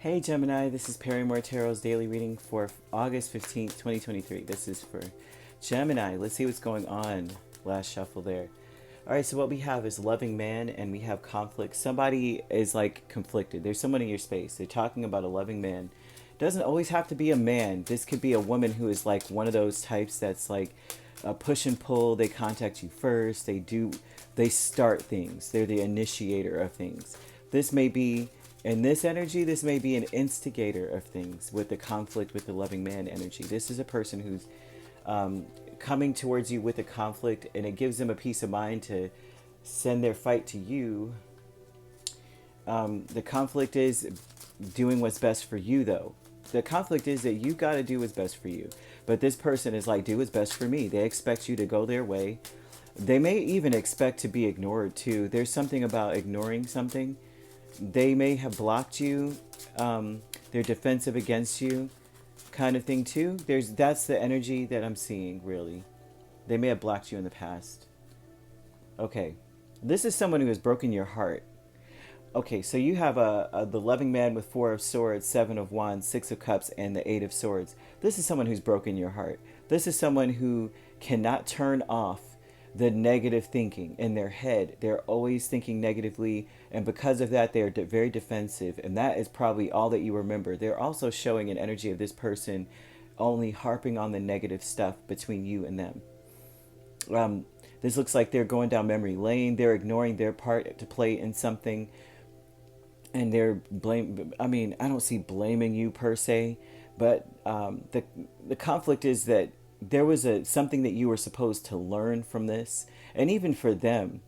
Hey Gemini, this is Perrymore Tarot's daily reading for August 15th, 2023. This is for Gemini. Let's see what's going on. Last shuffle there. All right, so what we have is loving man and we have conflict. Somebody is like conflicted. There's someone in your space. They're talking about a loving man. Doesn't always have to be a man. This could be a woman who is like one of those types that's like a push and pull. They contact you first. They start things. They're the initiator of things. This may be in this energy, this may be an instigator of things with the conflict with the loving man energy. This is a person who's coming towards you with a conflict, and it gives them a peace of mind to send their fight to you. The conflict is doing what's best for you, though. The conflict is that you got to do what's best for you. But this person is like, do what's best for me. They expect you to go their way. They may even expect to be ignored, too. There's something about ignoring something. They may have blocked you. They're defensive against you, kind of thing too. That's the energy that I'm seeing, really. They may have blocked you in the past. Okay, this is someone who has broken your heart. Okay, so you have the loving man with 4 of swords, 7 of wands, 6 of cups, and the 8 of swords. This is someone who's broken your heart. This is someone who cannot turn off the negative thinking in their head. They're always thinking negatively, and because of that, they're very defensive, and that is probably all that you remember. They're also showing an energy of this person only harping on the negative stuff between you and them. This looks like they're going down memory lane. They're ignoring their part to play in something, and I don't see blaming you per se, but the conflict is that there was something that you were supposed to learn from this, and even for them,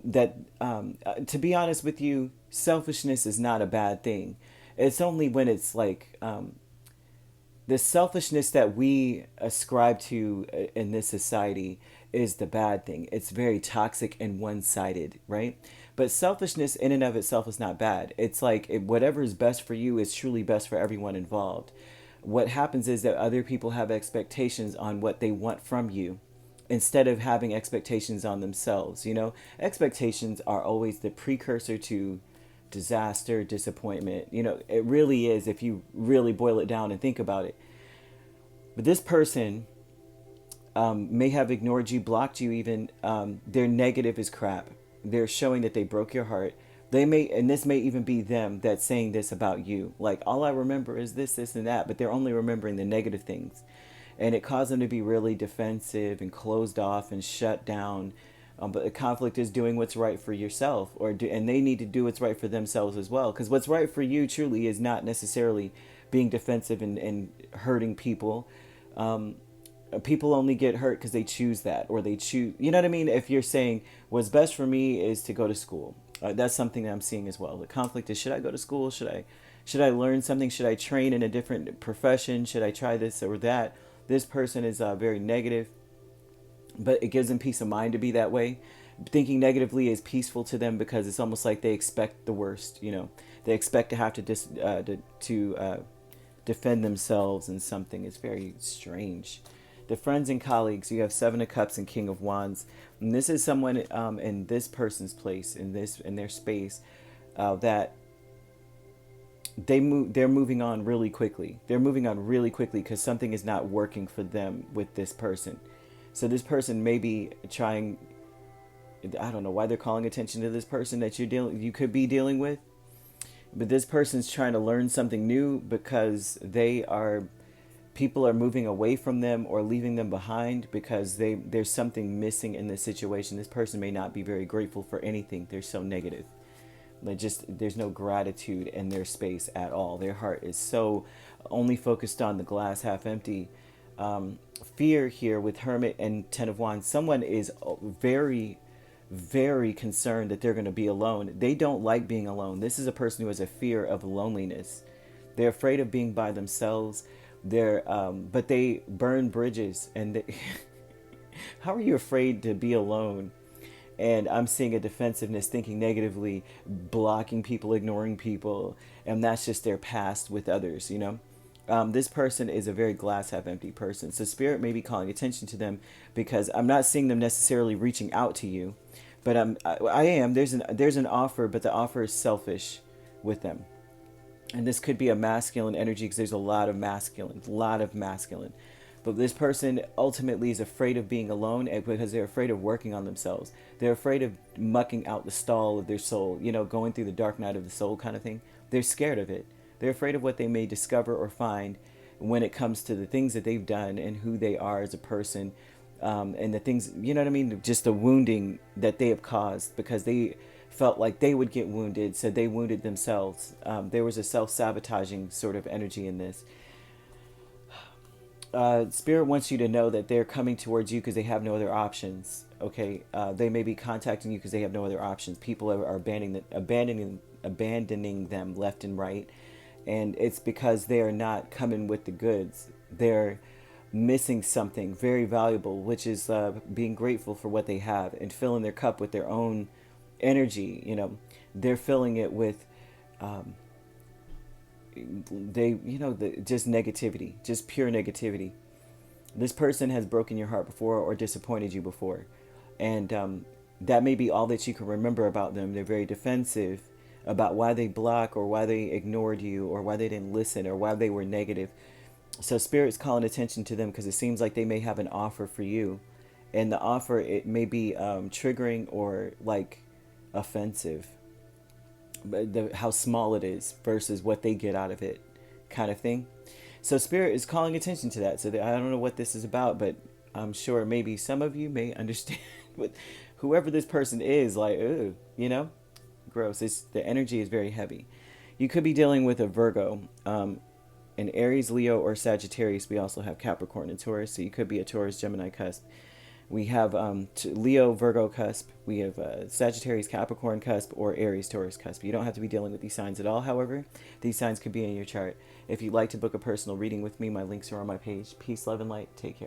that to be honest with you, selfishness is not a bad thing. It's only when it's like the selfishness that we ascribe to in this society is the bad thing. It's very toxic and one-sided, right? But selfishness in and of itself is not bad. It's like whatever is best for you is truly best for everyone involved. What happens is that other people have expectations on what they want from you instead of having expectations on themselves. Expectations are always the precursor to disaster, disappointment. It really is, if you really boil it down and think about it. But this person may have ignored you, blocked you even. Their negative is crap. They're showing that they broke your heart. And this may even be them that's saying this about you. Like, all I remember is this, and that, but they're only remembering the negative things. And it caused them to be really defensive and closed off and shut down. But the conflict is doing what's right for yourself, and they need to do what's right for themselves as well. Because what's right for you truly is not necessarily being defensive and hurting people. People only get hurt because they choose that, or they choose, you know what I mean? If you're saying what's best for me is to go to school, that's something that I'm seeing as well. The conflict is, should I go to school? Should I learn something? Should I train in a different profession? Should I try this or that? This person is very negative, but it gives them peace of mind to be that way. Thinking negatively is peaceful to them because it's almost like they expect the worst. They expect to have to defend themselves in something. It's very strange. The friends and colleagues, you have 7 of cups and King of wands, and this is someone in this person's place, in their space, that they're moving on really quickly. They're moving on really quickly because something is not working for them with this person. So this person may be trying. I don't know why they're calling attention to this person that you could be dealing with, but this person's trying to learn something new because people are moving away from them or leaving them behind because there's something missing in this situation. This person may not be very grateful for anything. They're so negative. There's no gratitude in their space at all. Their heart is so only focused on the glass half empty. Fear here with Hermit and 10 of wands. Someone is very, very concerned that they're going to be alone. They don't like being alone. This is a person who has a fear of loneliness. They're afraid of being by themselves. But they burn bridges, and how are you afraid to be alone? And I'm seeing a defensiveness, thinking negatively, blocking people, ignoring people, and that's just their past with others. This person is a very glass half empty person, so spirit may be calling attention to them because I'm not seeing them necessarily reaching out to you, but I am. There's an offer, but the offer is selfish with them. And this could be a masculine energy because there's a lot of masculine. But this person ultimately is afraid of being alone because they're afraid of working on themselves. They're afraid of mucking out the stall of their soul, going through the dark night of the soul kind of thing. They're scared of it. They're afraid of what they may discover or find when it comes to the things that they've done and who they are as a person, and the things, you know what I mean? Just the wounding that they have caused because they felt like they would get wounded, so they wounded themselves. There was a self-sabotaging sort of energy in this. Spirit wants you to know that they're coming towards you because they have no other options. Okay, they may be contacting you because they have no other options. People are abandoning them left and right, and it's because they are not coming with the goods. They're missing something very valuable, which is being grateful for what they have and filling their cup with their own energy. They're filling it with just negativity, just pure negativity. This person has broken your heart before or disappointed you before, and that may be all that you can remember about them. They're very defensive about why they block or why they ignored you or why they didn't listen or why they were negative. So Spirit's calling attention to them because it seems like they may have an offer for you, and the offer, it may be triggering or like offensive, but how small it is versus what they get out of it, kind of thing. So Spirit is calling attention to that. So I don't know what this is about, but I'm sure maybe some of you may understand what whoever this person is, like, ooh, gross. The energy is very heavy. You could be dealing with a Virgo, an Aries, Leo, or Sagittarius. We also have Capricorn and Taurus, so you could be a Taurus, Gemini cusp. We have Leo, Virgo cusp. We have Sagittarius, Capricorn cusp, or Aries, Taurus cusp. You don't have to be dealing with these signs at all. However, these signs could be in your chart. If you'd like to book a personal reading with me, my links are on my page. Peace, love, and light. Take care.